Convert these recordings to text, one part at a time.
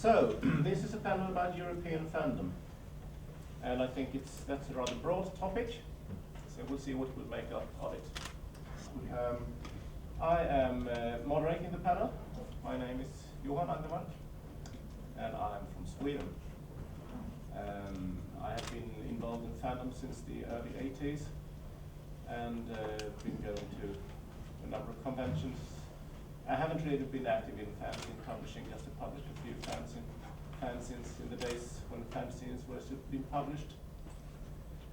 So, this is a panel about European fandom. And I think that's a rather broad topic, so we'll see what we'll make of it. I am moderating the panel. My name is Johan Agnemark, and I'm from Sweden. I have been involved in fandom since the early 80s, and been going to a number of conventions. I haven't really been active in fanzine publishing, just to publish a few fanzines in the days when fanzines were still being published.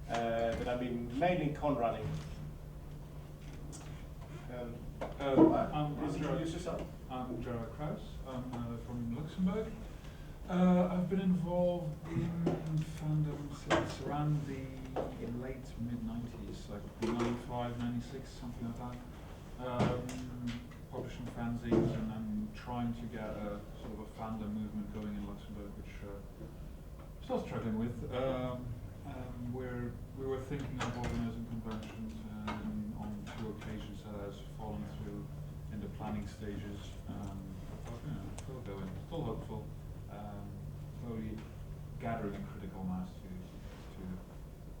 But I've been mainly con running. Introduce yourself. I'm Gerard Kraus. I'm from Luxembourg. I've been involved in fandom since around the late mid-90s, like 95, 96, something like that. Publishing fanzines and then trying to get a sort of a fandom movement going in Luxembourg, which still struggling with. We were thinking of organising conventions, and on 2 occasions that has fallen through in the planning stages. Still going, still hopeful. Slowly gathering a critical mass to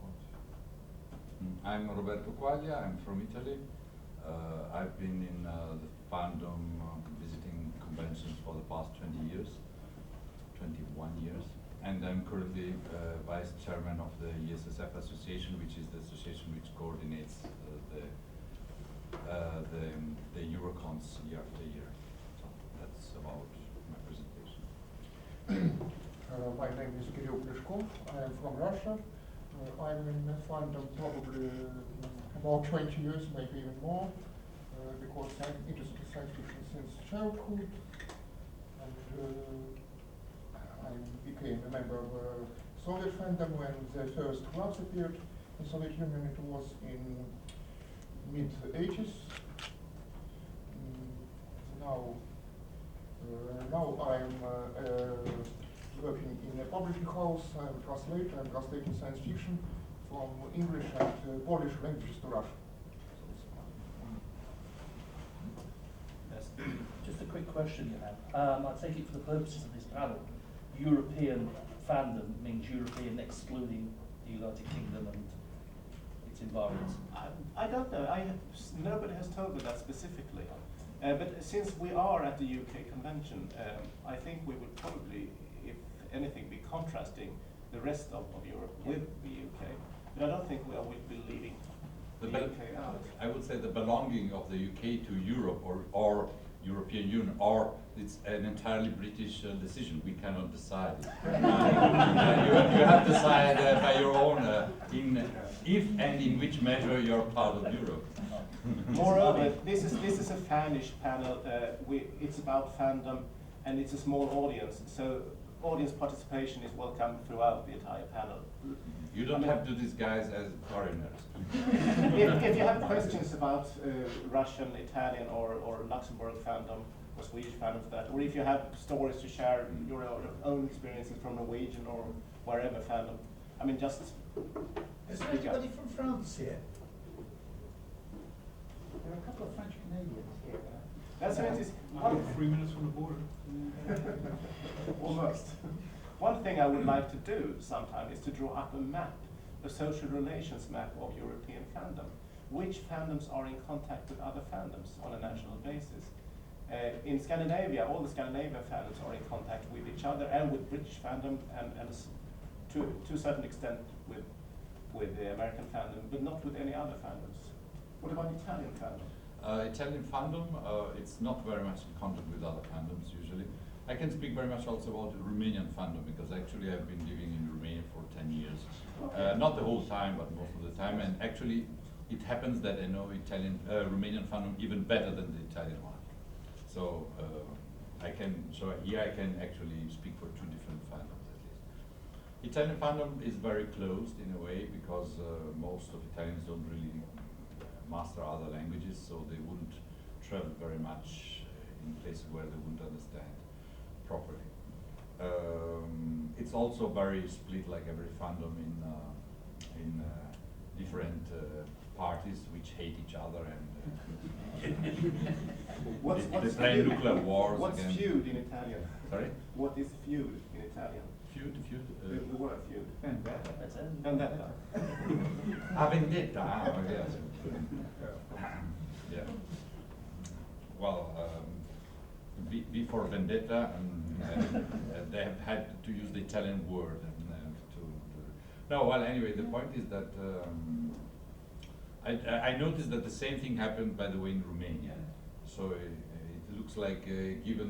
what. I'm Roberto Quaglia. I'm from Italy. I've been in the fandom visiting conventions for the past 20 years, 21 years. And I'm currently vice chairman of the ESSF Association, which is the association which coordinates the Eurocons year after year. So that's about my presentation. My name is Kirill Pleshkov. I am from Russia. I'm in fandom probably about 20 years, maybe even more, because I'm interested in science fiction since childhood. And I became a member of Soviet fandom when the first clubs appeared in Soviet Union. It was in mid-80s. Now I'm working in a publishing house. I'm a translator. I'm translating science fiction from English and Polish languages to Russian. Yes. Just a quick question, I take it for the purposes of this panel, European fandom means European excluding the United Kingdom and its environments? I don't know. Nobody has told me that specifically. But since we are at the UK convention, I think we would probably, if anything, be contrasting the rest of Europe with the UK. But I don't think we will be leaving the UK out. I would say the belonging of the UK to Europe or European Union, or it's an entirely British decision. We cannot decide. You have to decide by your own if and in which measure you're part of Europe. Moreover, this is a fanish panel. It's about fandom, and it's a small audience, so audience participation is welcome throughout the entire panel. You don't have to disguise as foreigners. If you have questions about Russian, Italian, or Luxembourg fandom, or Swedish fandom for that, or if you have stories to share your own experiences from Norwegian or wherever fandom, I mean, just Is there anybody from France here? There are a couple of French Canadians here. that's it. Is I'm 3 minutes from the border. almost. One thing I would like to do sometime is to draw up a map, a social relations map of European fandom. Which fandoms are in contact with other fandoms on a national basis? In Scandinavia, all the Scandinavian fandoms are in contact with each other and with British fandom, and to a certain extent with the American fandom, but not with any other fandoms. What about Italian fandom? Italian fandom, it's not very much in contact with other fandoms usually. I can speak very much also about the Romanian fandom, because actually I've been living in Romania for 10 years. Not the whole time, but most of the time. And actually, it happens that I know Romanian fandom even better than the Italian one. So here I can actually speak for 2 different fandoms at least. Italian fandom is very closed in a way, because most of Italians don't really master other languages, so they wouldn't travel very much in places where they wouldn't understand properly. It's also very split, like every fandom, in different parties which hate each other and What's they play feud? nuclear wars What's again. feud in Italian? Sorry? What is feud in Italian? Feud. The word feud. Vendetta. That's it. Vendetta. Vendetta. Yes. Yeah. Well, before vendetta, they have had to use the Italian word No, well, anyway, the point is that I noticed that the same thing happened, by the way, in Romania. So it looks like given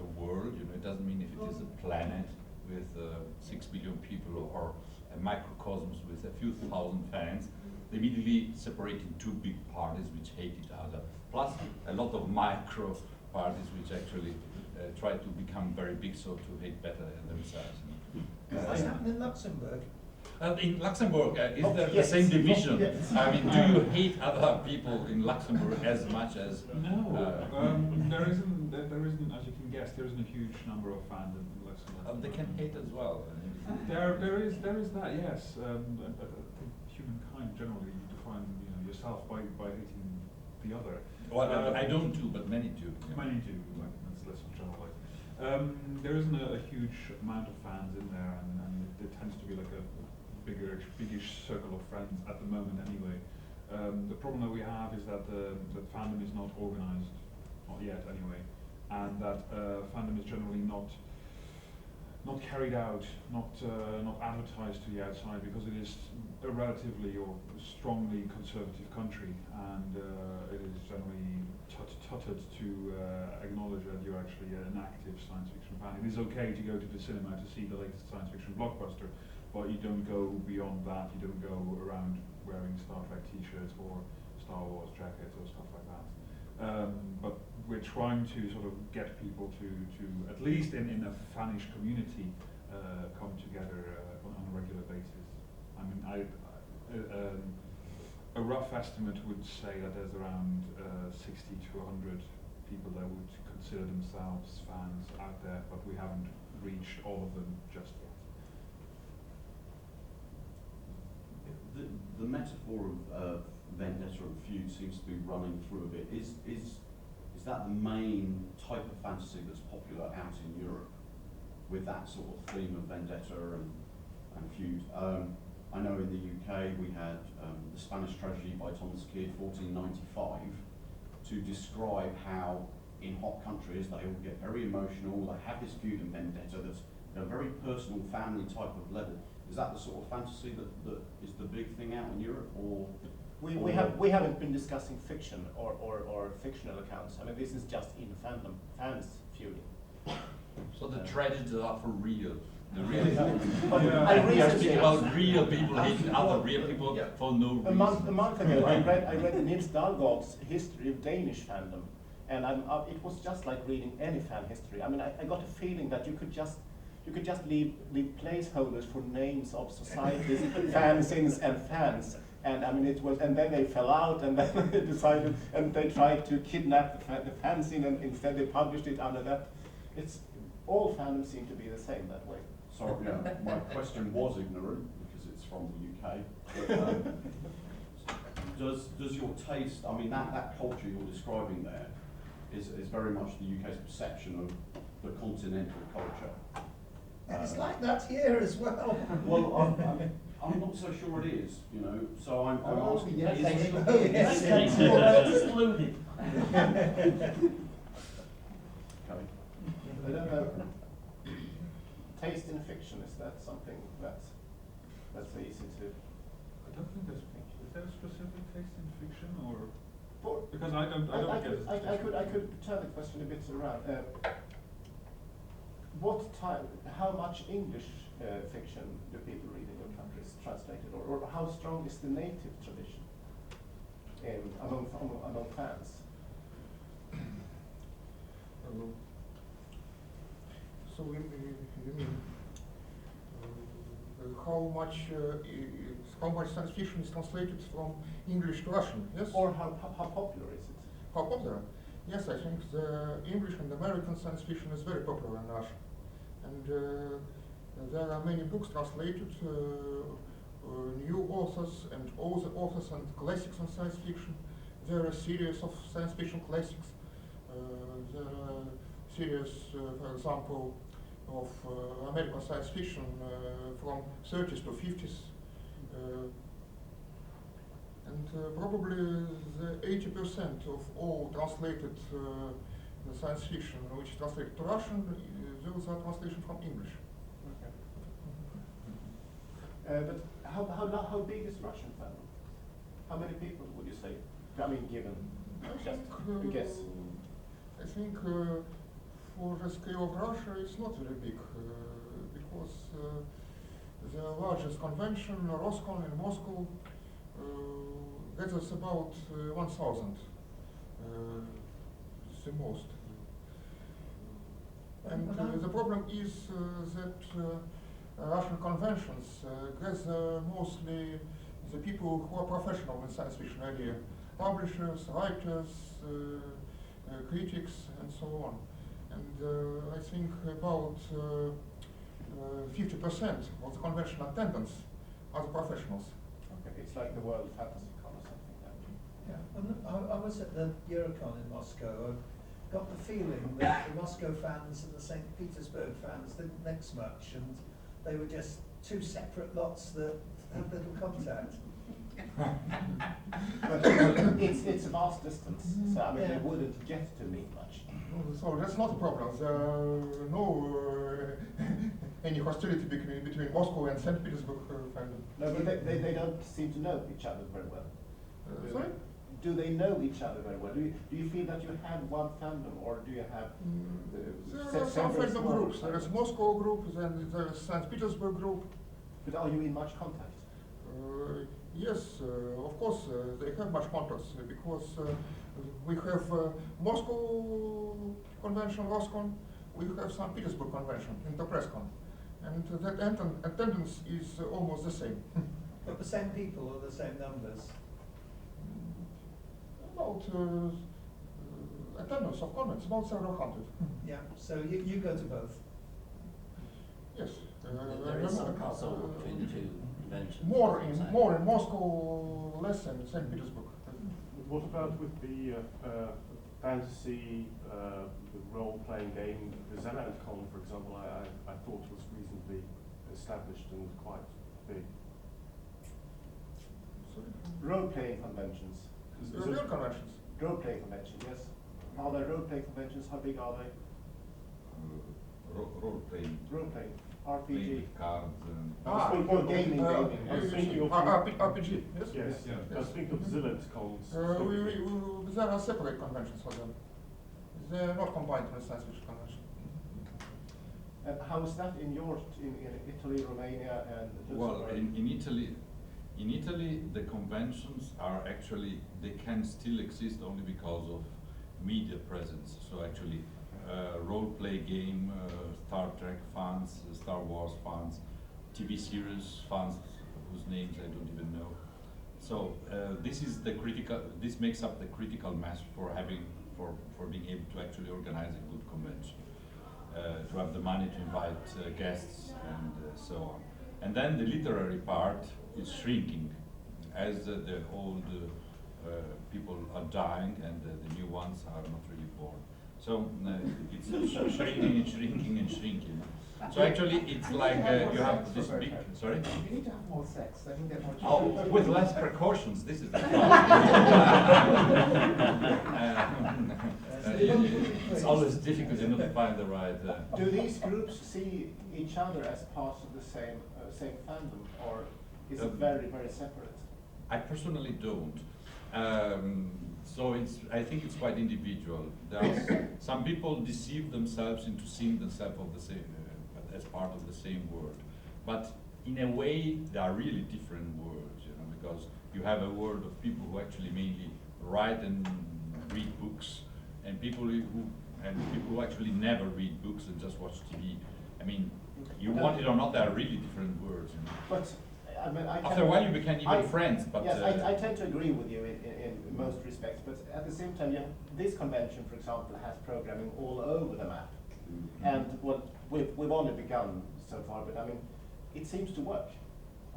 a world, it doesn't mean if it is a planet with 6 billion people or a microcosmos with a few thousand fans, they immediately separate in two big parties which hate each other, plus a lot of micro parties which actually try to become very big, so to hate better themselves. What's happened in Luxembourg? In Luxembourg, is Not there yet. the same division? Not yet. I mean, do you hate other people in Luxembourg as much as? No, there isn't, as you can guess, there isn't a huge number of fans in Luxembourg. They can hate as well. There is that, yes. I think humankind generally, you define yourself by hating the other. Well, I don't do, but many do. Many do, like, that's less generalized. There isn't a huge amount of fans in there, and it tends to be like a biggish circle of friends at the moment anyway. The problem that we have is that that fandom is not organized, not yet anyway, and that fandom is generally not carried out, not advertised to the outside, because it is a relatively or strongly conservative country, and it is generally tutted to acknowledge that you're actually an active science fiction fan. It is okay to go to the cinema to see the latest science fiction blockbuster, but you don't go beyond that. You don't go around wearing Star Trek T-shirts or Star Wars jackets or stuff like that. But we're trying to sort of get people to at least in a fanish community, come together on a regular basis. I mean, a rough estimate would say that there's around 60 to 100 people that would consider themselves fans out there, but we haven't reached all of them just yet. The metaphor of vendetta and feud seems to be running through a bit. Is that the main type of fantasy that's popular out in Europe, with that sort of theme of vendetta and feud? I know in the UK we had the Spanish tragedy by Thomas Kidd, 1495, to describe how in hot countries they all get very emotional, they have this feud and vendetta that's at a very personal family type of level. Is that the sort of fantasy that is the big thing out in Europe, or? We haven't been discussing fiction or fictional accounts. I mean, this is just in fandom, fans feuding. So the tragedies are for real. The Yeah. real. I We are recently- speaking about real people hating other real people for no reason. A month ago, I read Nils Dahlgaard's history of Danish fandom, and it was just like reading any fan history. I mean, I got a feeling that you could just leave placeholders for names of societies, fanzines and fans. And I mean, and then they fell out, and then they decided, and they tried to kidnap the fanzine, and instead they published it under that. All fandoms seem to be the same that way. Sorry, my question was ignorant because it's from the UK. But, does your taste? I mean, that culture you're describing there is very much the UK's perception of the continental culture. And it's like that here as well. Well, I'm not so sure it is, So I'm asking. yes, Is yes. it- Yes. Excluded. Okay. I don't know. Taste in fiction, is that something that's easy to? I don't think is there a specific taste in fiction, or For, because I don't get it. I could turn the question a bit around. How much English fiction do people read in your countries translated, or how strong is the native tradition among fans? So you mean how much science fiction is translated from English to Russian? Yes. Or how popular is it? How popular? Yes, I think the English and American science fiction is very popular in Russia, and there are many books translated new authors and older authors and classics on science fiction. There are a series of science fiction classics. There are a series, for example, of American science fiction from 30s to 50s. And probably the 80% of all translated science fiction which is translated to Russian, those are translations from English. But how big is Russian fandom? How many people would you say? I mean, given just a guess. I think for the scale of Russia, it's not very big because the largest convention, Roscon in Moscow, gathers about 1,000. It's the most. And the problem is that Russian conventions gather mostly the people who are professional in science fiction area, publishers, writers, critics, and so on. And I think about 50% of the convention attendants are the professionals. Okay, it's like the World Fantasy Con or something. Yeah, when I was at the Eurocon in Moscow, I got the feeling that the Moscow fans and the St. Petersburg fans didn't mix much, and they were just two separate lots that had little contact. But it's a vast distance, so I mean, they wouldn't get to meet much. So that's not a problem. There are no any hostility between Moscow and St. Petersburg fandom. No, but they don't seem to know each other very well. Sorry? Do they know each other very well? Do you feel that you have one fandom, or do you have There are some fandom groups. There is Moscow group, then there is St. Petersburg group. But are you in much contact? Yes, of course, they have much contacts because we have Moscow convention, Roscon, we have St. Petersburg convention, Interpresscon, and that attendance is almost the same. But the same people or the same numbers? About attendance of convents, about several hundred. Yeah, so you go to both? Yes. There is some crossover between the two conventions. More in Moscow, less in St. Petersburg. What about with the fantasy, the role-playing game, the Zelandcon, for example? I thought was reasonably established and quite big. Role-playing conventions. Real conventions. Role-playing conventions, yes. Are there role-playing conventions? How big are they? Role-playing. Role-playing. Playing RPG. with cards and Gaming. I was thinking of RPG, yes? yes, Yeah. I was thinking of Zelandcons. There are separate conventions for them. They are not combined with science fiction convention. And how is that in Italy, Romania, and well, Luxembourg? in Italy, the conventions are actually, they can still exist only because of media presence. So actually, role-play game, Star Trek fans, Star Wars fans, TV series fans whose names I don't even know. So this makes up the critical mass for being able to actually organize a good convention. To have the money to invite guests and so on. And then the literary part is shrinking as the old people are dying and the new ones are not really born. So it's shrinking and shrinking and shrinking. So actually it's like you have this big, sorry? You need to have more sex, then you get more Oh, with less precautions, this is the problem. It's always difficult to find the right. Do these groups see each other as parts of the same fandom, or is it very, very separate? I personally don't. So I think it's quite individual. There are some people deceive themselves into seeing themselves of the same, as part of the same world. But in a way, they are really different worlds, because you have a world of people who actually mainly write and read books, and people who actually never read books and just watch TV. I mean, you want it or not, they are really different worlds. But I mean, after a while, you become even friends. But yes, I tend to agree with you in most respects. But at the same time, this convention, for example, has programming all over the map. And what we've only begun so far, but I mean, it seems to work.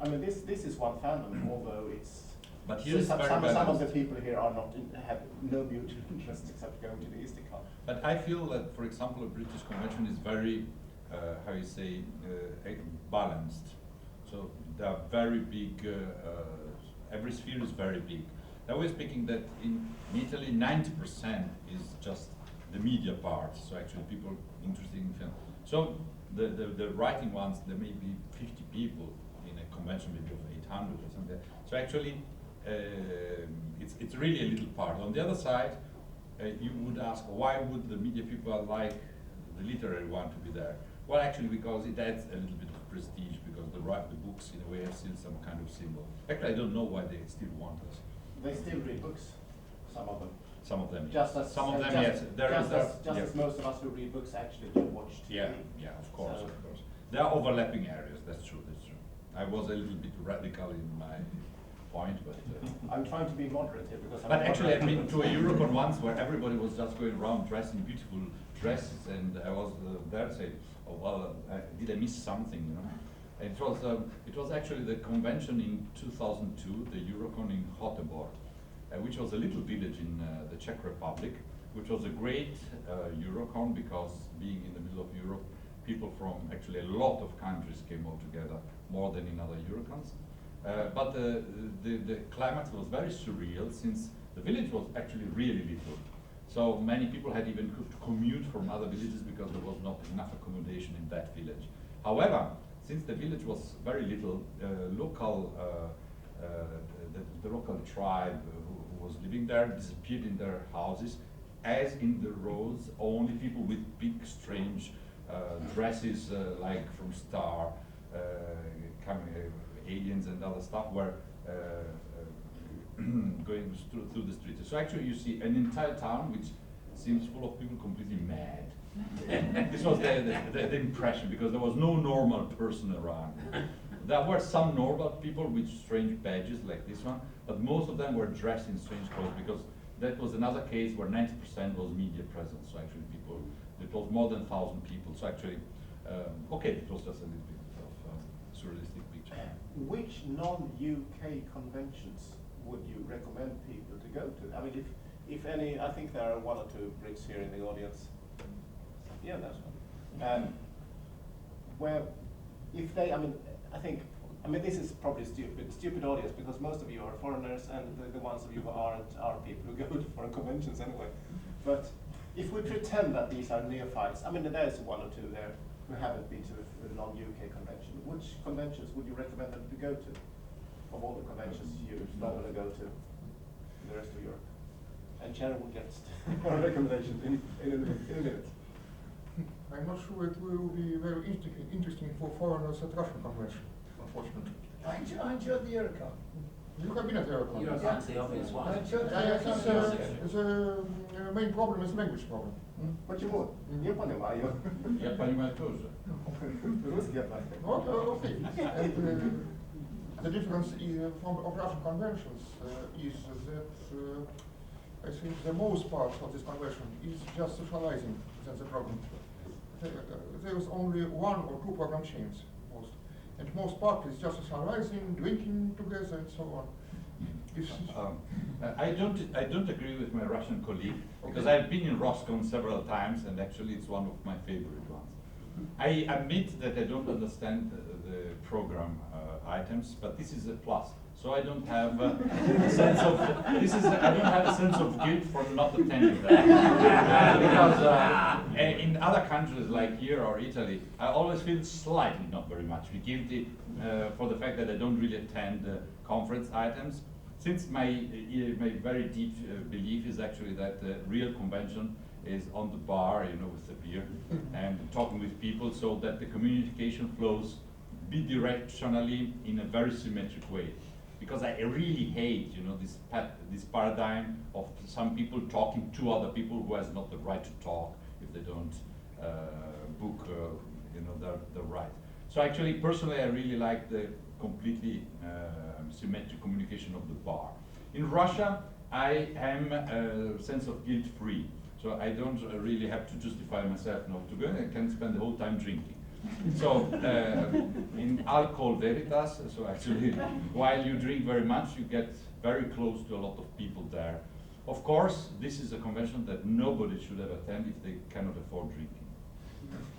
I mean, this is one fandom, although it's. But here is some, very some of balanced. the people here are not have no mutual interest except going to the Eastercon. But I feel that, for example, a British convention is very, how you say, balanced. So there are very big, every sphere is very big. Now we're speaking that in Italy, 90% is just the media part. So actually people interested in film. So the writing ones, there may be 50 people in a convention, maybe of 800 or something. So actually, it's really a little part. On the other side, you would ask, why would the media people like the literary one to be there? Well, actually, because it adds a little bit of prestige, because the books, in a way, are still some kind of symbol. Actually, I don't know why they still want us. They still read books, some of them. Some of them, Just yes. as Some of them, just, yes. There is just yes. as most of us who read books actually do watch TV. Yeah, yeah, of course, So- of course. There are overlapping areas. That's true. That's true. I was a little bit radical in my point, but. I'm trying to be moderate here because I'm. But actually, I've been to a Eurocon once where everybody was just going around dressed in beautiful dresses, and I was there saying, "Oh well, did I miss something?" You know. It was actually the convention in 2002, the Eurocon in Heathrow, which was a little village in the Czech Republic, which was a great Eurocon because being in the middle of Europe, people from actually a lot of countries came all together, more than in other Eurocons. But the climate was very surreal since the village was actually really little. So many people had even to commute from other villages because there was not enough accommodation in that village. However, since the village was very little, the local tribe who was living there disappeared in their houses, as in the roads, only people with big, strange dresses like from Star, aliens and other stuff were going through the streets. So actually you see an entire town which seems full of people completely mad. This was the impression, because there was no normal person around. There were some normal people with strange badges like this one, but most of them were dressed in strange clothes, because that was another case where 90% was media presence. So actually people, it was more than 1,000 people. So actually, okay, it was just a little bit of surrealistic picture. Which non-UK conventions would you recommend people to go to? I mean, if any, I think there are one or two Brits here in the audience. Yeah, that's one. Where, if they, I mean, this is probably stupid audience, because most of you are foreigners, and the ones of you who aren't are people who go to foreign conventions anyway. But if we pretend that these are neophytes, I mean, there's one or two there who haven't been to a non-UK convention. Which conventions would you recommend them to go to, of all the conventions you normally go to in the rest of Europe? And Sharon will get a recommendation in a minute. I'm not sure it will be very interesting for foreigners at Russian convention, unfortunately. I enjoyed the Eurocon. You have been at the Eurocon. Eurocon's the obvious I one. enjoyed the Yeah, I think Eurocon. the main problem is language problem. Почему? Не понимаю. Я понимаю тоже. Русский я понимаю. Okay. And the difference of Russian conventions is that I think the most part of this convention is just socializing. That's the problem. There is only one or two program chains, most, and most part is just socializing, drinking together, and so on. I don't agree with my Russian colleague, because I've been in Roscon several times, and actually it's one of my favorite ones. I admit that I don't understand the program items, but this is a plus. So I don't have a sense of I don't have a sense of guilt for not attending that. Because in other countries like here or Italy, I always feel slightly, not very much, guilty for the fact that I don't really attend conference items. Since my very deep belief is actually that the real convention is on the bar, you know, with the beer and talking with people, so that the communication flows bidirectionally in a very symmetric way. Because I really hate, you know, this paradigm of some people talking to other people who has not the right to talk if they don't book, you know, the right. So actually, personally, I really like the completely symmetric communication of the bar. In Russia, I am a sense of guilt-free, so I don't really have to justify myself not to go. I can spend the whole time drinking. So in in alcohol veritas, so actually while you drink very much, you get very close to a lot of people there. Of course, this is a convention that nobody should ever attend if they cannot afford drinking.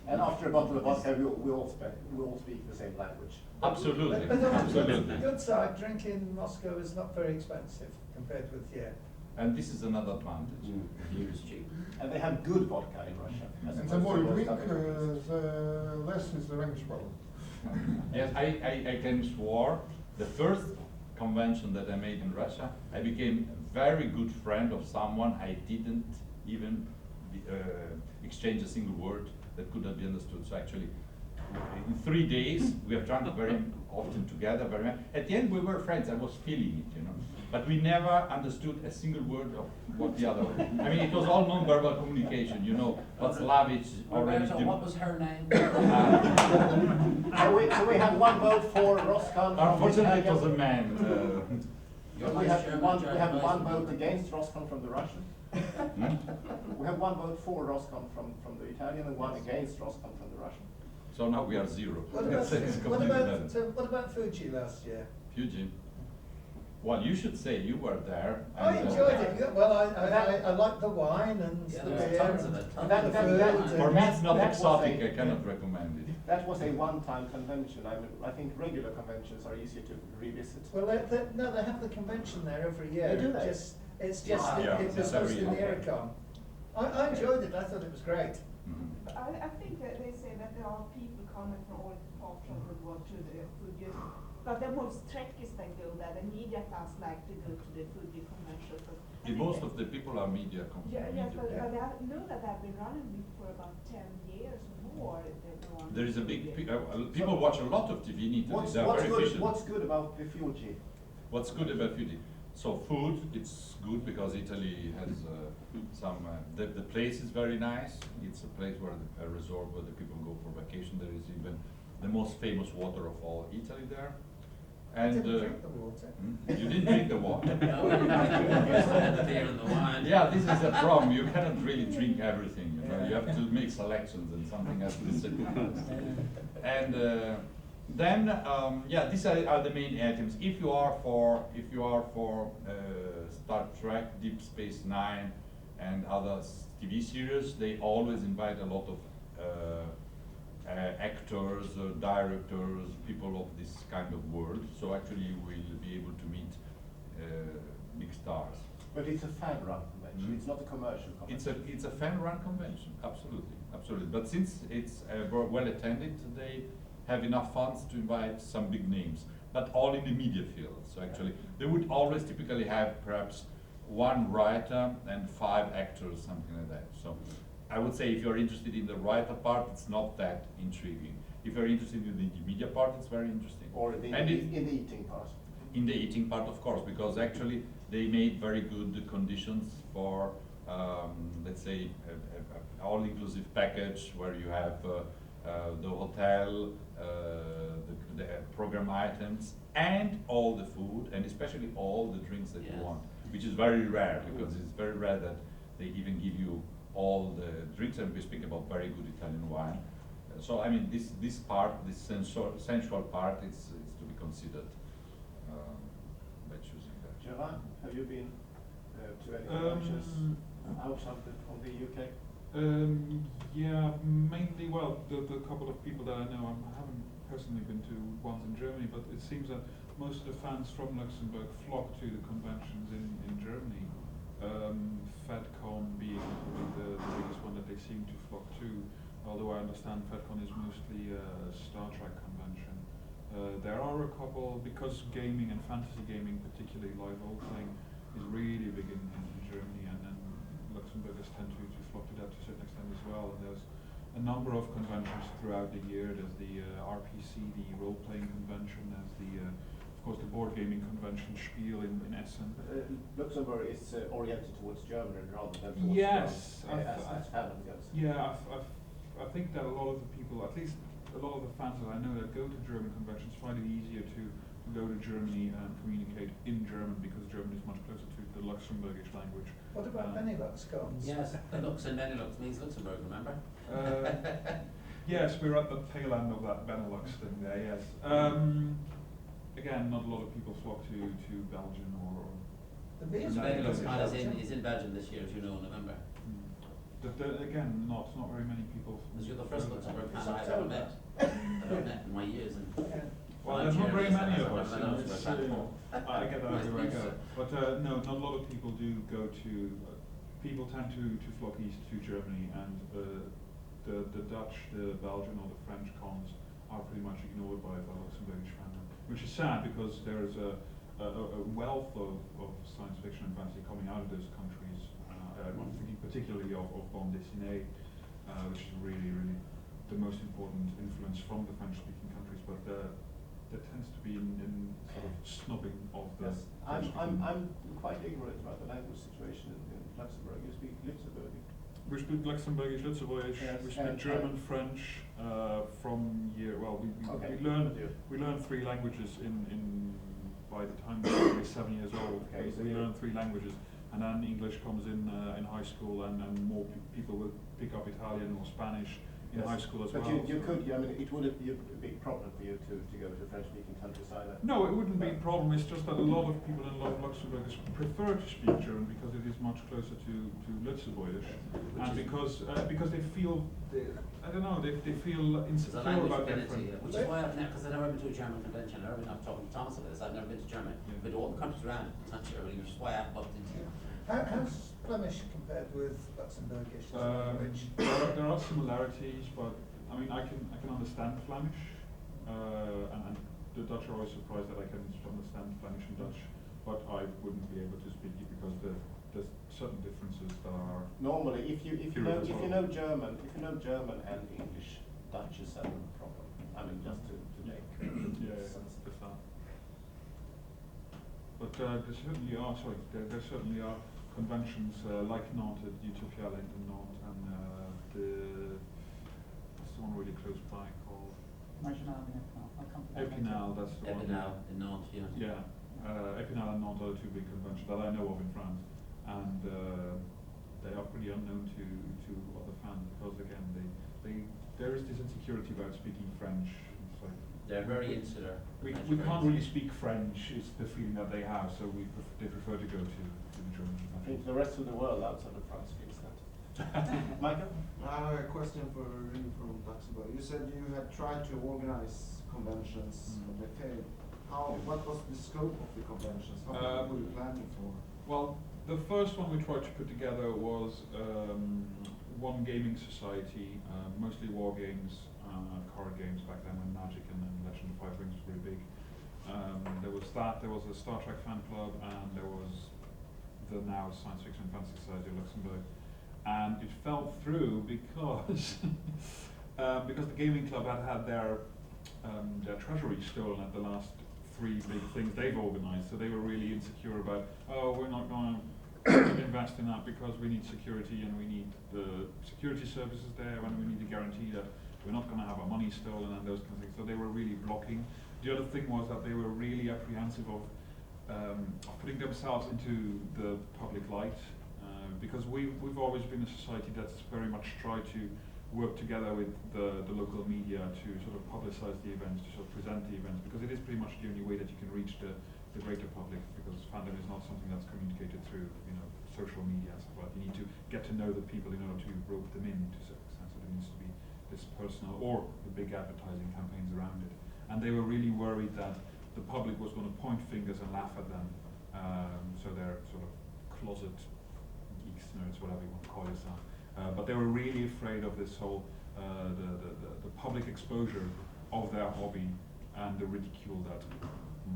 And after a bottle of vodka, we all speak the same language. Absolutely, But on absolutely. the good side, drinking in Moscow is not very expensive compared with here. And this is another advantage. Here is cheap. And they have good vodka in Russia. as And opposed the more to you most drink, other countries. the less is the English problem. Yes, I can swear the first convention that I made in Russia, I became a very good friend of someone I didn't even exchange a single word that could not be understood. So actually, in 3 days, we have drunk very often together, very much. At the end, we were friends. I was feeling it, you know. But we never understood a single word of what the other. I mean, it was all non-verbal communication. You know, what Slavic already. What was her name? So we have one vote for Roscoe. Unfortunately, it was a man. We have one vote against Roscoe from the Russian. We have one vote for Roscoe from the Italian and one against Roscoe from the Russian. So now we are zero. What about, It's completely done. what about Fuji last year? Fuji. Well, you should say you were there. I and, enjoyed it. Yeah, well, I like the wine and Yeah, the there beer. were tons of it. and That- the that- food that- and- For me, it's not That was exotic. a- I cannot recommend it. That was a one-time convention. I think regular conventions are easier to revisit. Well, no, they have the convention there every year. They do that? It's just, Yeah, it was it's every hosted in the year. Eastercon. I enjoyed it. I thought it was great. Mhm. I think that they say that there are people coming from all parts of the world to the Fuji, but the most trekkies that go there, the media fans like to go to the Fuji convention. So I think Most that- of the people are media Yeah, yes, but media. I know that they've been running it for about 10 years or more. There is a big people watch a lot of TV in Italy. What's They are very efficient. What's good about the Fuji? What's good about Fuji? So food, it's good because Italy has some. The place is very nice. It's a place where a resort where the people go for vacation. There is even the most famous water of all Italy there. I And didn't drink the water. you didn't drink the water. No, you had the beer and the wine. Yeah, this is the problem. You cannot really drink everything. You know, you have to make selections, and something has to be said. And then, yeah, these are the main items. If you are for Star Trek, Deep Space Nine, and other TV series, they always invite a lot of actors, directors, people of this kind of world. So actually, you will be able to meet big stars. But it's a fan-run convention. It's not a commercial convention. It's a fan-run convention, absolutely, absolutely. But since it's well attended, they have enough funds to invite some big names, but all in the media field. So actually, they would always typically have perhaps one writer and 5 actors, something like that. So I would say if you're interested in the writer part, it's not that intriguing. If you're interested in the media part, it's very interesting. Or in And the eating part. in the eating part, of course, because actually they made very good conditions for, let's say, a all-inclusive package where you have the hotel, the program items, and all the food, and especially all the drinks that you Yes. want, which is very rare, because it's very rare that they even give you all the drinks, and we speak about very good Italian wine. So I mean, this part, this sensual part, is to be considered by choosing that. Gerard, have you been to any conventions outside of the UK? Yeah, mainly, well, the couple of people that I know, I haven't personally been to ones in Germany, but it seems that most of the fans from Luxembourg flock to the conventions in Germany. FedCon being probably the biggest one that they seem to flock to, although I understand FedCon is mostly a Star Trek convention. There are a couple, because gaming and fantasy gaming, particularly live role-playing, is really big in Germany, and Luxembourgers tend to flock to that to a certain extent as well. And there's a number of conventions throughout the year. There's the RPC, the role-playing convention. There's the, of course, the board gaming convention Spiel in Essen. Luxembourg is oriented towards Germany rather than towards Yes, France, as Fandom goes. Yeah, I think that a lot of the people, at least a lot of the fans that I know that go to German conventions, find it easier to go to Germany and communicate in German, because German is much closer to the Luxembourgish language. What about Benelux cons? Yes, the Lux and Benelux means Luxembourg, remember? Yes, we're at the tail end of that Benelux thing there, yes. Again, not a lot of people flock to Belgium or The beer's No, really no, good. no. is in Belgium this year, as you know, in November. again, not very many people. Because you're the first Luxembourg It's fan I've ever met. October. That I've met in my years. And Well, there's not very many of us. I've You know, never it's, met Luxembourg. I get that Nice everywhere I pizza. go. But no, not a lot of people do go to. People tend to flock east to Germany, and the Dutch, the Belgian, or the French cons are pretty much ignored by the Luxembourgish fandom, which is sad because there is a wealth of science fiction and fantasy coming out of those countries. I'm thinking particularly of bande dessinée, which is really the most important influence from the French-speaking countries, but there tends to be in sort of snubbing of the. Yes, I'm quite ignorant about the language situation in Luxembourg. You speak Luxembourgish. We speak Luxembourgish, Luxembourgish, Yes, we speak and- German, French, from Okay. we learn 3 languages in by the time we're 7 years old. Okay, so we you- learn 3 languages, and then English comes in high school, and more people will pick up Italian or Spanish in Yes, high school as but well. you so- could, I mean, it wouldn't be a big problem for you to go to French-speaking countries either. No, it wouldn't be a problem. It's just that a lot of people in Luxembourg prefer to speak German because it is much closer to Luxembourgish, and because they feel, I don't know, they feel There's a insecure language about their affinity, friend. which is why because I've never been to a German convention. I'm talking to Thomas about this. I've never been to Germany. Yeah. I've been to all the countries around the country, which is why I bumped into you. How's Flemish compared with Luxembourgish? language? There are similarities, but I mean, I can understand Flemish, and the Dutch are always surprised that I can understand Flemish and Dutch, but I wouldn't be able to speak it because there's certain differences that are. Normally, if you Pure as well. know German and English, Dutch is a problem. I mean, just to make Yeah, sense. just that. But there certainly are. There certainly are conventions like Nantes, Utopia Land in Nantes, and what's the one really close by called? Epinal, that's the one. Epinal in Nantes, yeah. Yeah, Epinal and Nantes are the 2 big conventions that I know of in France, and they are pretty unknown to other fans because again there is this insecurity about speaking French. It's like They're very insular. we can't really speak French. Is the feeling that they have, so they prefer to go to the German I think conventions. the rest of the world outside of France feels that. Michael? I have a question for you from Luxembourg. You said you had tried to organize conventions, but they failed. What was the scope of the conventions? How many were you planning for? Well, the first one we tried to put together was one gaming society, mostly war games, card games back then when Magic and Legend of Five Rings was really big. There was a Star Trek fan club, and there was the now Science Fiction and Fantasy Society of Luxembourg. And it fell through because because the gaming club had their treasury stolen at the last 3 big things they've organised, so they were really insecure about, we're not going to invest in that because we need security and we need the security services there, and we need to guarantee that we're not going to have our money stolen and those kinds of things. So they were really blocking. The other thing was that they were really apprehensive of putting themselves into the public light, because we've always been a society that's very much tried to work together with the local media to sort of publicize the events, to sort of present the events, because it is pretty much the only way that you can reach the greater public, because fandom is not something that's communicated through, social media and stuff like that. You need to get to know the people in order to rope them in to a certain extent, so there needs to be this personal or the big advertising campaigns around it. And they were really worried that the public was going to point fingers and laugh at them, so they're sort of closet geeks, nerds, whatever you want to call yourself. But they were really afraid of this whole the public exposure of their hobby and the ridicule that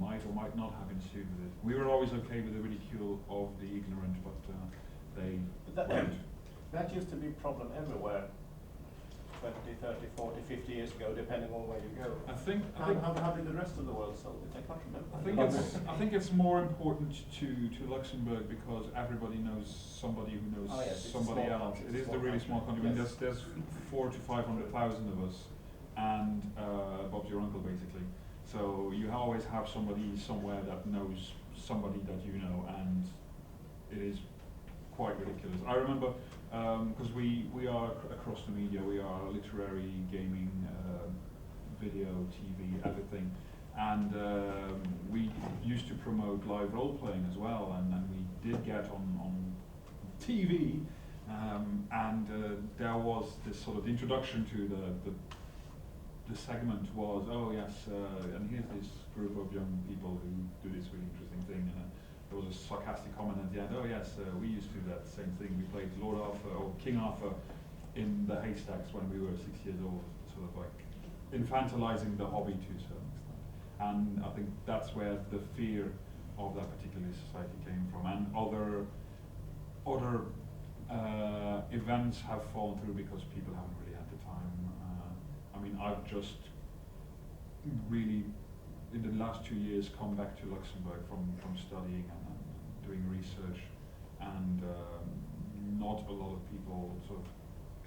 might or might not have ensued with it. We were always okay with the ridicule of the ignorant, but they weren't. That used to be a problem everywhere 20, 30, 40, 50 years ago, depending on where you go. I think How did the rest of the world solve it? I can't remember. I think it's more important to Luxembourg because everybody knows somebody who knows Yes, it's a somebody small else. country, It it's is a the small really country. small country. I mean, Yes. there's 400,000 to 500,000 of us, and Bob's your uncle basically. So you always have somebody somewhere that knows somebody that you know, and it is quite ridiculous. I remember because we are across the media. We are literary, gaming, video, TV, everything. And we used to promote live role playing as well, and we did get on TV, and there was this sort of introduction to the segment was, oh yes, and here's this group of young people who do this really interesting thing, and there was a sarcastic comment at the end, oh yes, we used to do that same thing, we played Lord Arthur or King Arthur in the haystacks when we were 6 years old, sort of like infantilizing the hobby to a certain extent. And I think that's where the fear of that particular society came from, and other events have fallen through because people haven't really had the time. I mean, I've just really, in the last 2 years, come back to Luxembourg from studying and doing research, and not a lot of people sort of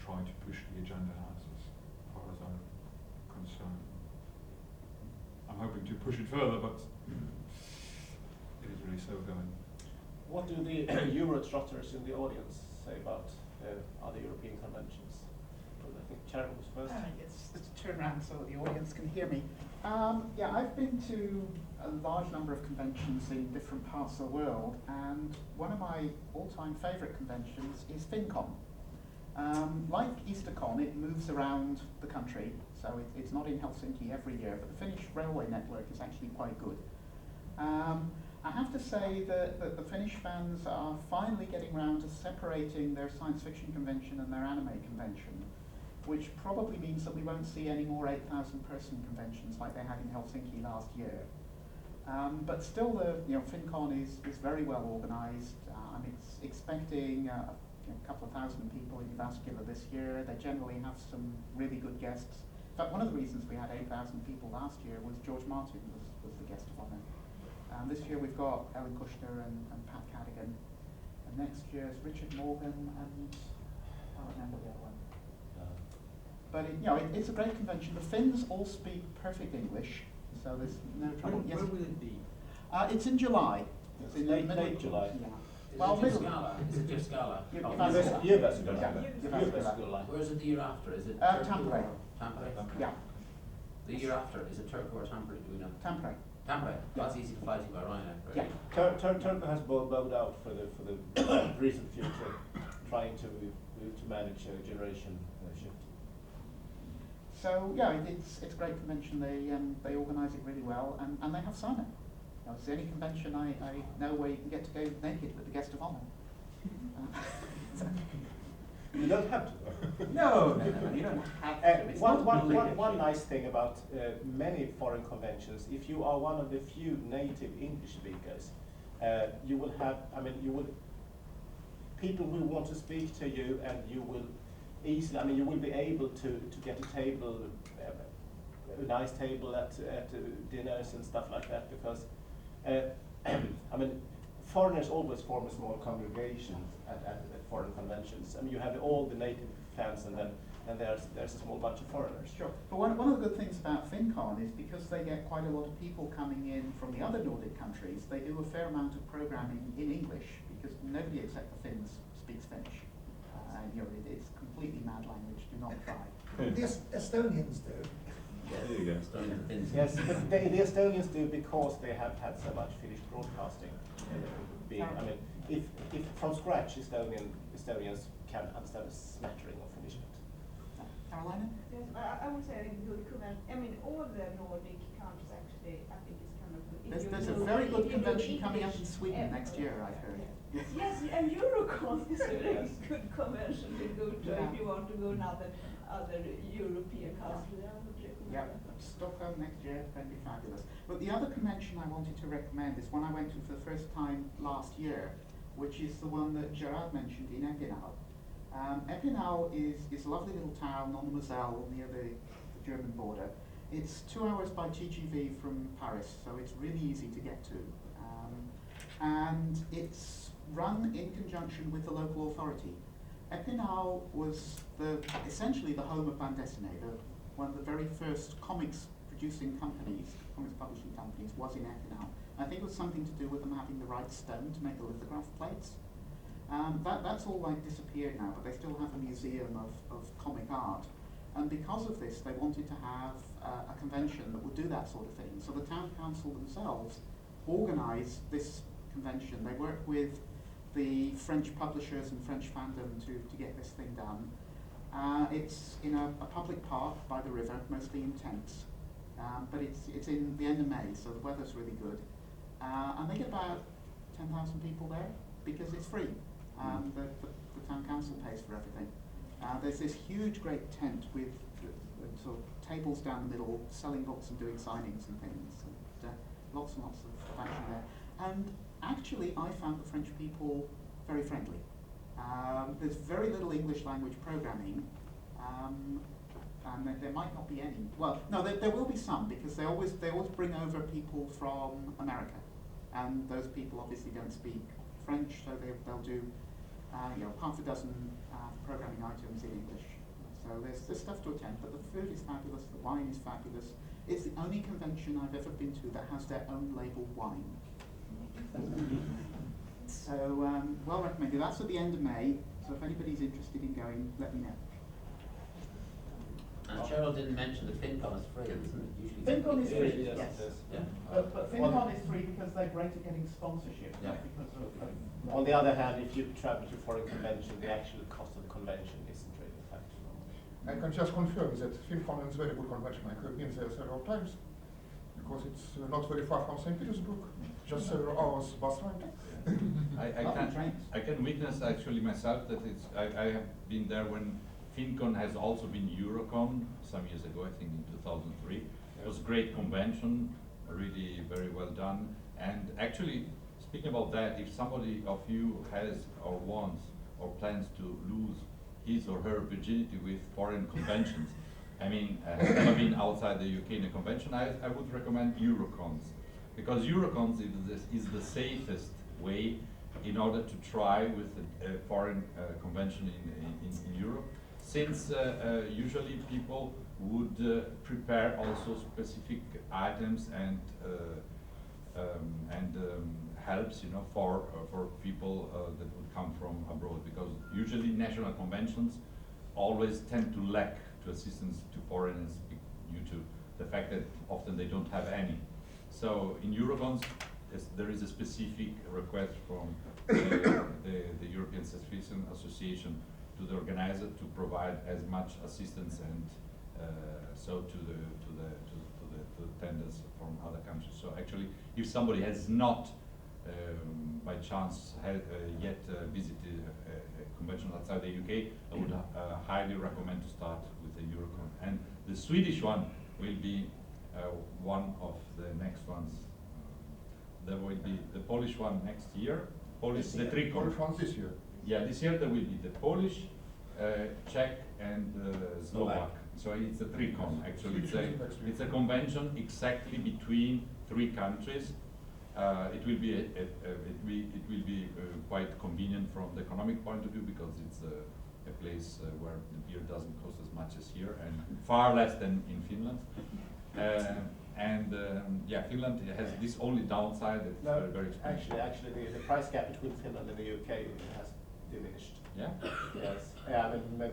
try to push the agenda as far as I'm concerned. I'm hoping to push it further, but it is really slow going. What do the Eurotrotters in the audience say about other European conventions? Well, I think Sharon was first. Yes, just turn around so the audience can hear me. Yeah, I've been to a large number of conventions in different parts of the world, and one of my all-time favourite conventions is FinCon. Like Eastercon, it moves around the country, so it's not in Helsinki every year, but the Finnish railway network is actually quite good. I have to say that the Finnish fans are finally getting around to separating their science fiction convention and their anime convention, which probably means that we won't see any more 8,000 person conventions like they had in Helsinki last year. But still, FinCon is very well organised. I'm expecting a couple of thousand people in Vascular this year. They generally have some really good guests. In fact, one of the reasons we had 8,000 people last year was George Martin was the guest of honour. This year we've got Ellen Kushner and Pat Cadigan. And next year is Richard Morgan and I can't remember the other one. But it's a great convention. The Finns all speak perfect English, so there's no trouble. Where will it be? It's in July. It's in late middle of July. Yeah. Is Well, it just middle. Gala? Is it just Gala? Where is it the year after? Is it Tampere. Tampere? Yeah, The year after, is it Turku or Tampere? Do we know? Tampere. Tampere. That's easy to fly to by Ryanair. Yeah. Right? Turku has bowed out for the recent future, trying to manage a generation shift. So yeah, it's a great convention. They organise it really well, and they have sauna. It's the only convention I know where you can get to go naked with the guest of honour. You don't have to. No, you don't have to. It's not One nice thing about many foreign conventions, if you are one of the few native English speakers, you will have, people will want to speak to you, and you will easily, you will be able to get a table, a nice table at dinners and stuff like that, because foreigners always form a small congregation at foreign conventions. You have all the native fans, and then there's a small bunch of foreigners. Sure. But one of the good things about FinCon is because they get quite a lot of people coming in from the other Nordic countries, they do a fair amount of programming in English, because nobody except the Finns speaks Finnish. It's completely mad language. Do not try. The Estonians do. There you go. Estonian. Yes, but the Estonians do because they have had so much Finnish broadcasting. If from scratch Estonians can understand a smattering of Finnish. Carolina? Yes, I would say a good convention. All the Nordic countries actually, I think is kind of good. There's a very good convention coming up in Sweden next year, I've heard. Yes, and Eurocon is a really good convention to go to if you want to go in other European countries. Yeah, Stockholm next year, going to be fabulous. But the other convention I wanted to recommend is one I went to for the first time last year, which is the one that Gerard mentioned in Epinal. Epinal is a lovely little town on the Moselle near the German border. It's 2 hours by TGV from Paris, so it's really easy to get to. And it's run in conjunction with the local authority. Epinal was essentially the home of bande dessinée. One of the very first comics publishing companies was in Epinal. I think it was something to do with them having the right stone to make the lithograph plates. That's all like disappeared now, but they still have a museum of comic art. And because of this, they wanted to have a convention that would do that sort of thing. So the town council themselves organised this convention. They worked with the French publishers and French fandom to get this thing done. It's in a public park by the river, mostly in tents. But it's in the end of May, so the weather's really good. And they get about 10,000 people there because it's free. The town council pays for everything. There's this huge great tent with sort of tables down the middle, selling books and doing signings and things. And lots and lots of action there. And actually, I found the French people very friendly. There's very little English language programming. And there might not be any. Well, no, there will be some because they always bring over people from America, and those people obviously don't speak French, so they'll do half a dozen programming items in English. So there's stuff to attend, but the food is fabulous, the wine is fabulous. It's the only convention I've ever been to that has their own label wine. So well recommended. That's at the end of May. So if anybody's interested in going, let me know. And Cheryl didn't mention that FinCon is free, isn't it? Usually FinCon is free, Yes, yes. it is. Yeah. But FinCon is free because they're great at getting sponsorship. Yeah. Because of, On the other hand, if you travel to foreign convention, the actual cost of the convention isn't really a factor. I can just confirm that Fandom is a very good convention. I have been there several times because it's not very far from St. Petersburg, just several hours bus ride. I can witness actually myself that I have been there when FinCon has also been Eurocon some years ago, I think in 2003. It was a great convention, really very well done. And actually, speaking about that, if somebody of you has or wants or plans to lose his or her virginity with foreign conventions, I mean, has never been outside the UK in a convention, I would recommend Eurocons. Because Eurocons is the safest way in order to try with a foreign convention in Europe. Since usually people would prepare also specific items and helps, for people that would come from abroad, because usually national conventions always tend to lack to assistance to foreigners due to the fact that often they don't have any. So in Eurocons, there is a specific request from the European Citizen Association to the organizer to provide as much assistance and so to the tenders from other countries. So actually, if somebody has not by chance yet visited a convention outside the UK, I would highly recommend to start with the Eurocon. And the Swedish one will be one of the next ones. There will be the Polish one next year. The Tricon. Polish one this year. Yeah, this year there will be the Polish, Czech, and Slovak. So it's a Tricon. Actually, it's a convention exactly between three countries. It will be quite convenient from the economic point of view because it's a place where the beer doesn't cost as much as here and far less than in Finland. Finland has this only downside that it's very, very expensive. Actually, the price gap between Finland and the UK has diminished. Yeah? Yes. Yeah, I mean,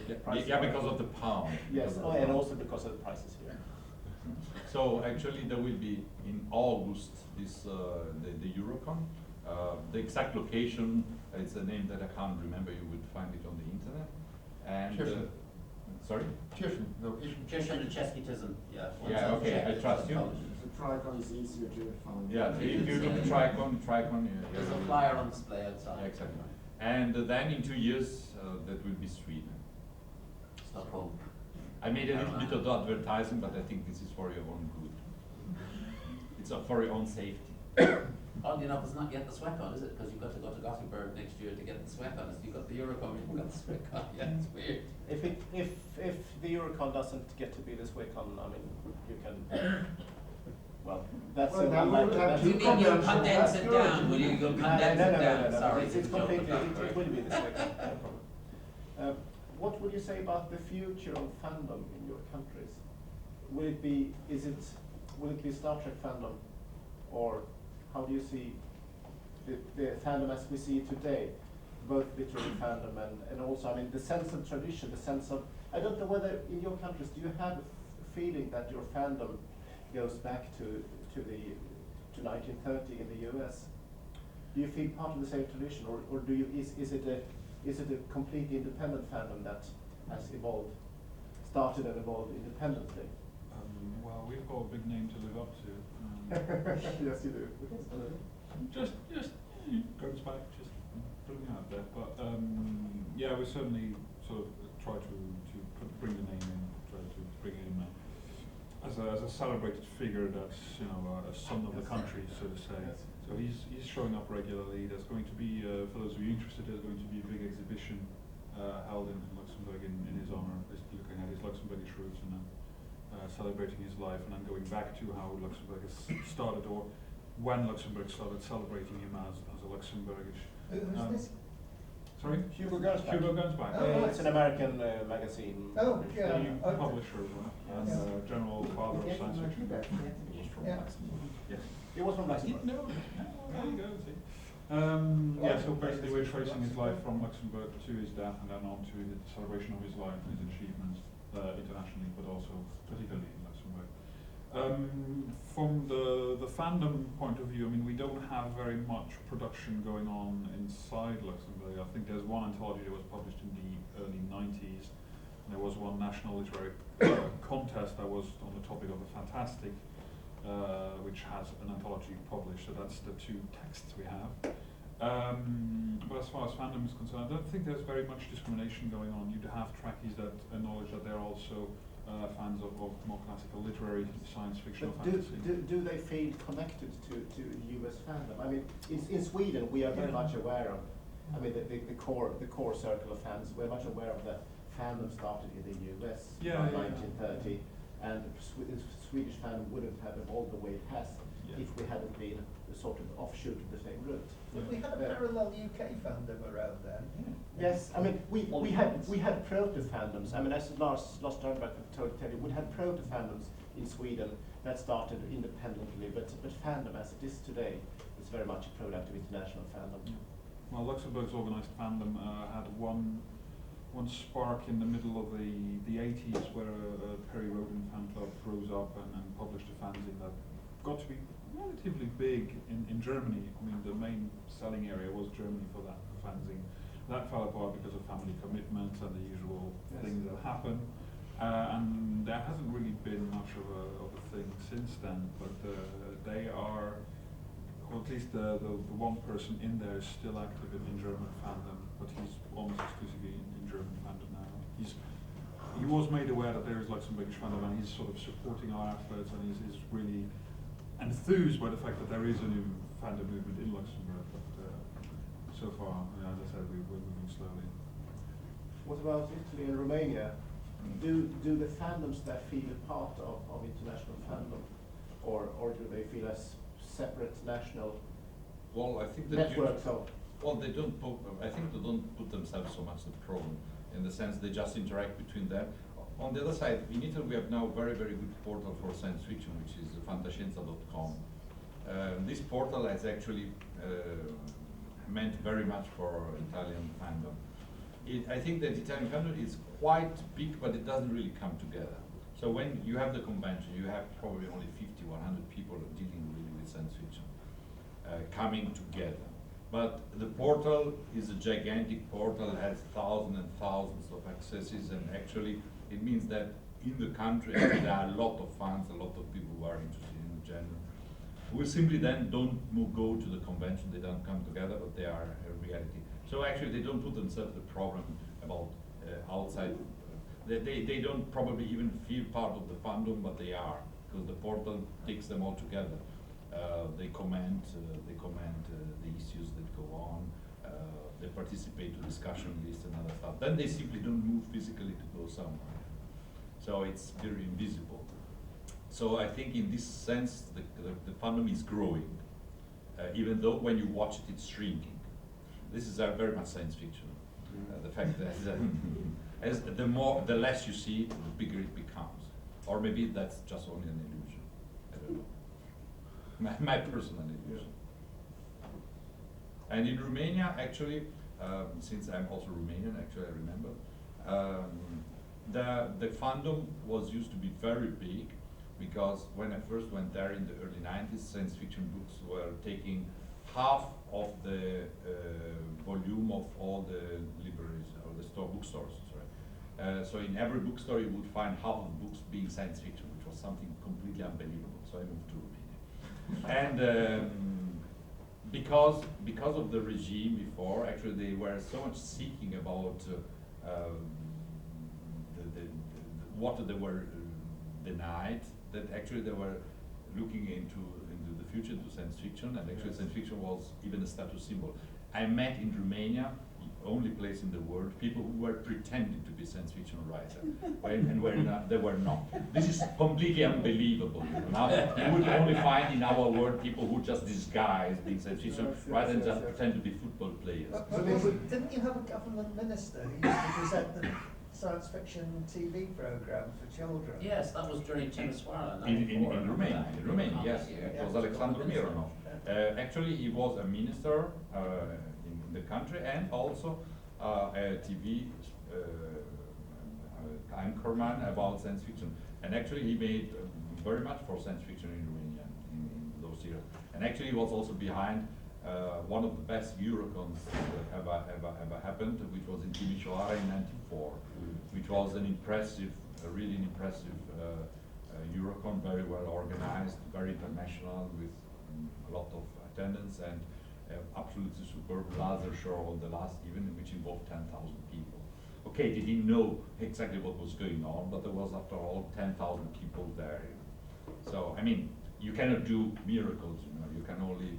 the price because of the pound. Yes, and also because of the prices here. So actually there will be in August this the Eurocon. The exact location, it's a name that I can't remember, you would find it on the internet. And sorry? Czechia, the location. Czechia and Cheskitism, yeah. Yeah, okay, I trust you. The Tricon is easier to find. Yeah, if you look at Tricon, There's a flyer on display outside. Yeah, exactly. And then in 2 years, that will be Sweden. Stockholm. I made a little bit of advertising, but I think this is for your own good. It's for your own safety. Oddly enough, it's not yet the SWECON, is it? Because you've got to go to Gothenburg next year to get the SWECON. You've got the Eurocon, you've got the SWECON. Yeah, it's weird. If the Eurocon doesn't get to be this Swecon, I mean, you can. Well, that's Well, then we will have You two mean you'll conventions. condense it down? Will you condense it down? No. Sorry, It's it's a joke, completely. I'm It sorry. will be this Swecon. No problem. What would you say about the future of fandom in your countries? Will it be Star Trek fandom, or how do you see the fandom as we see it today? both literary fandom and also, I mean, the sense of tradition, the sense of, I don't know whether in your countries, do you have a feeling that your fandom goes back to 1930 in the US? Do you feel part of the same tradition, or do you, is it a completely independent fandom that has started and evolved independently? Well, we've got a big name to live up to. Yes, you do. Just goes back, just putting it out there. But yeah, we certainly sort of try to bring the name in, try to bring in as a celebrated figure that's, you know, a son of the country, so to say. Yes. So he's showing up regularly. There's going to be, for those of you interested, there's going to be a big exhibition held in Luxembourg in his honor, basically looking at his Luxembourgish roots and celebrating his life, and then going back to how Luxembourg has started, or when Luxembourg started celebrating him as a Luxembourgish. Who's this? Sorry? Hugo Gernsback. Hugo Gernsback. Oh, It's an American magazine. Oh, yeah. The Okay. publisher as well, and general father of science fiction. Yeah. Yes. He was from Luxembourg. No, there you go, see. Yeah, so basically we're tracing his life from Luxembourg to his death, and then on to the celebration of his life and his achievements internationally, but also particularly in Luxembourg. From the fandom point of view, I mean, we don't have very much production going on inside Luxembourg. I think there's one anthology that was published in the early 90s. There was one national literary contest that was on the topic of the fantastic, which has an anthology published, so that's the two texts we have. But as far as fandom is concerned, I don't think there's very much discrimination going on. You'd have trackies that acknowledge that they're also fans of more classical literary science fiction or But fantasy. do they feel connected to US fandom? I mean, in Sweden we are very much aware of, I mean, the core circle of fans, we're much aware of the fandom started in the US in 1930, and Swedish fandom wouldn't have evolved the way it has if we hadn't been the sort of offshoot of the same route. We had a parallel UK fandom around then. Yes, I mean, we had proto-fandoms. I mean, as Lars Sternberg told you, we had proto-fandoms in Sweden that started independently, but fandom as it is today is very much a product of international fandom. Yeah. Well, Luxembourg's organised fandom had one spark in the middle of the 80s, where Perry Roden fan club rose up and published a fanzine that got to be relatively big in Germany. I mean, the main selling area was Germany for that fanzine. That fell apart because of family commitments and the usual things that happen. And there hasn't really been much of a thing since then, but they are, or at least the one person in there is still active in German fandom, but he's almost exclusively in German fandom now. He was made aware that there is Luxembourgish fandom, and he's sort of supporting our efforts, and he's really enthused by the fact that there is a new fandom movement in Luxembourg, but so far, as I said, we're moving slowly. What about Italy and Romania? Do the fandoms there feel a part of international fandom, or do they feel as separate national Well, I think that networks of? Well, they don't put, I think they don't put themselves so much the problem, in the sense they just interact between them. On the other side, in Italy we have now a very, very good portal for science fiction, which is fantascienza.com. This portal has actually meant very much for Italian fandom. I think that Italian fandom is quite big, but it doesn't really come together. So when you have the convention, you have probably only 50, 100 people dealing really with science fiction coming together. But the portal is a gigantic portal, it has thousands and thousands of accesses, and actually it means that in the country there are a lot of fans, a lot of people who are interested in the genre. We simply then don't go to the convention, they don't come together, but they are a reality. So actually they don't put themselves the problem about outside. They don't probably even feel part of the fandom, but they are, because the portal takes them all together. They comment the issues that go on, they participate to discussion lists and other stuff. Then they simply don't move physically to go somewhere. So it's very invisible. So I think in this sense, the fandom is growing, even though when you watch it, it's shrinking. This is very much science fiction. The fact that as the less you see it, the bigger it becomes. Or maybe that's just only an illusion. I don't know. My personal illusion. And in Romania, actually, since I'm also Romanian, actually I remember. The fandom was used to be very big, because when I first went there in the early 90s, science fiction books were taking half of the volume of all the libraries or the bookstores. Sorry. So in every bookstore you would find half of the books being science fiction, which was something completely unbelievable. So I moved to Romania, and because of the regime before, actually they were so much seeking about what they were denied, that actually they were looking into the future, into science fiction, and actually science fiction was even a status symbol. I met in Romania, the only place in the world, people who were pretending to be science fiction writers, and they were not. This is completely unbelievable. You know? Now, you would only find in our world people who just disguise being science fiction rather than just pretend to be football players. Didn't you have a government minister who used to present the science fiction TV program for children? Yes, that was during Timisoara. In Romania, yes. It was Alexandru Mironov. Actually, he was a minister in the country and also a TV anchorman about science fiction. And actually, he made very much for science fiction in Romania in those years. And actually, he was also behind one of the best Eurocons that ever happened, which was in Timisoara in '94, which was an impressive, really impressive Eurocon, very well organized, very international, with a lot of attendance, and absolutely superb laser show on the last event, which involved 10,000 people. Okay, they didn't know exactly what was going on, but there was, after all, 10,000 people there. You know. So, I mean, you cannot do miracles, you know, you can only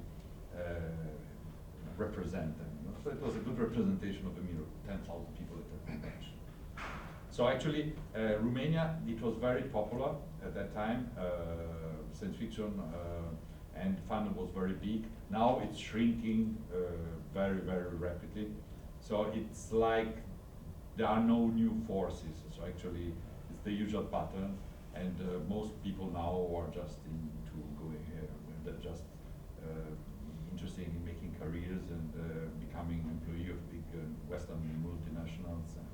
represent them. You know? So it was a good representation of a miracle, 10,000 people at a convention. So actually, Romania, it was very popular at that time. Science fiction and fandom was very big. Now it's shrinking very, very rapidly. So it's like there are no new forces. So actually, it's the usual pattern, and most people now are just into going. They're just interested in making careers and becoming employee of big Western multinationals. And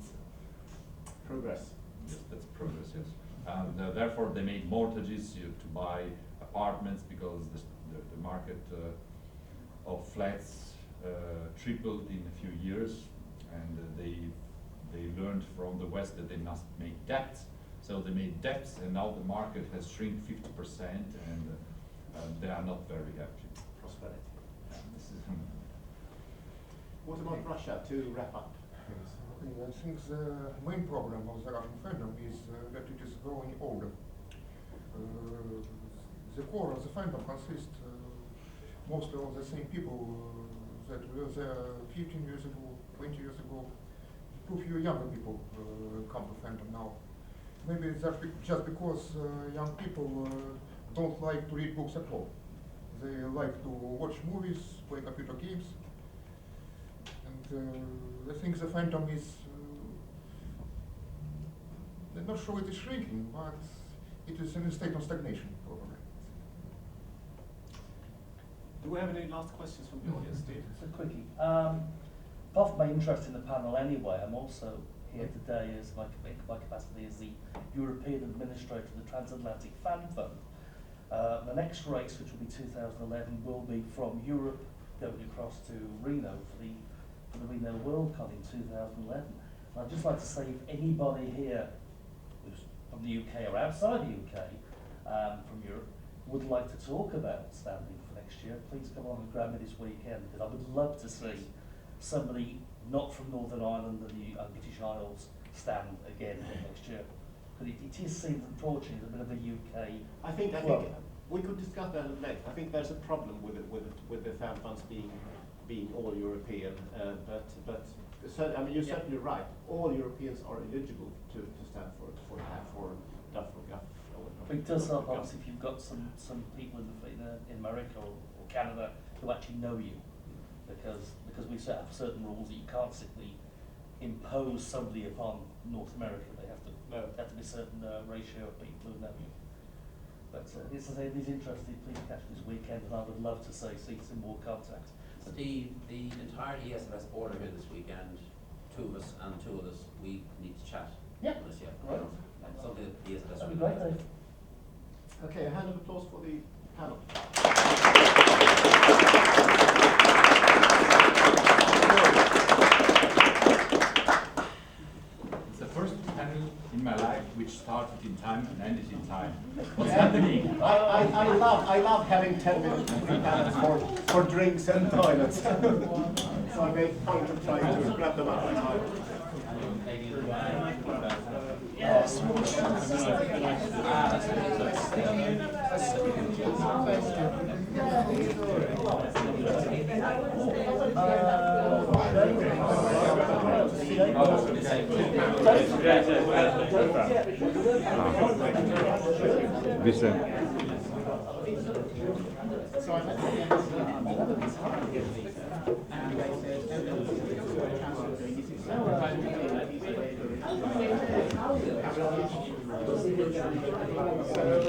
Progress. yes, that's progress. Yes, and therefore they made mortgages to buy apartments, because the market of flats tripled in a few years, and they learned from the West that they must make debts. So they made debts, and now the market has shrunk 50%, and they are not very happy. Prosperity. This is What about Russia, to wrap up? I think the main problem of the Russian fandom is that it is growing older. The core of the fandom consists mostly of the same people that were there 15 years ago, 20 years ago. Too few younger people come to fandom now. Maybe it's just because young people don't like to read books at all. They like to watch movies, play computer games. And I think the fandom is, I'm not sure it is shrinking, but it is in a state of stagnation, probably. Do we have any last questions from the audience, Steve? Just a quickie. Apart from my interest in the panel anyway, I'm also here today as my capacity as the European Administrator of the Transatlantic Fan Fund. The next race, which will be 2011, will be from Europe going across to Reno for the Reno World Con in 2011. And I'd just like to say, if anybody here who's from the UK or outside the UK, from Europe, would like to talk about standing for next year, please come on and grab me this weekend, because I would love to see somebody not from Northern Ireland and the British Isles stand again next year. Because it is seen, unfortunately, as a bit of a UK I think club. we could discuss that at length. I think there's a problem with the fan funds being all European, but so, I mean, you're certainly right. All Europeans are eligible to stand for Duff or Guff. It does help, obviously, if you've got some people in America or Canada who actually know you, because we set up certain rules that you can't simply impose somebody upon North America. They have to be a certain ratio of people who know you. But as I say, if he's interested, please catch this weekend, and I would love to see some more contact. Steve, the entire ESFS board are here this weekend, two of us and two others, we need to chat. Yeah, on this, yeah. right. Something that the ESFS That'd be would great, like. Dave. Okay, a hand of applause for the panel. It's the first panel in my life which started in time and ended in time. What's happening? I love having 10 minutes for drinks and toilets. So I make point of trying to grab them up on time. Yes. Wiszę. So I met the NC and they said, no, no, this is what Chancellor is doing. This is so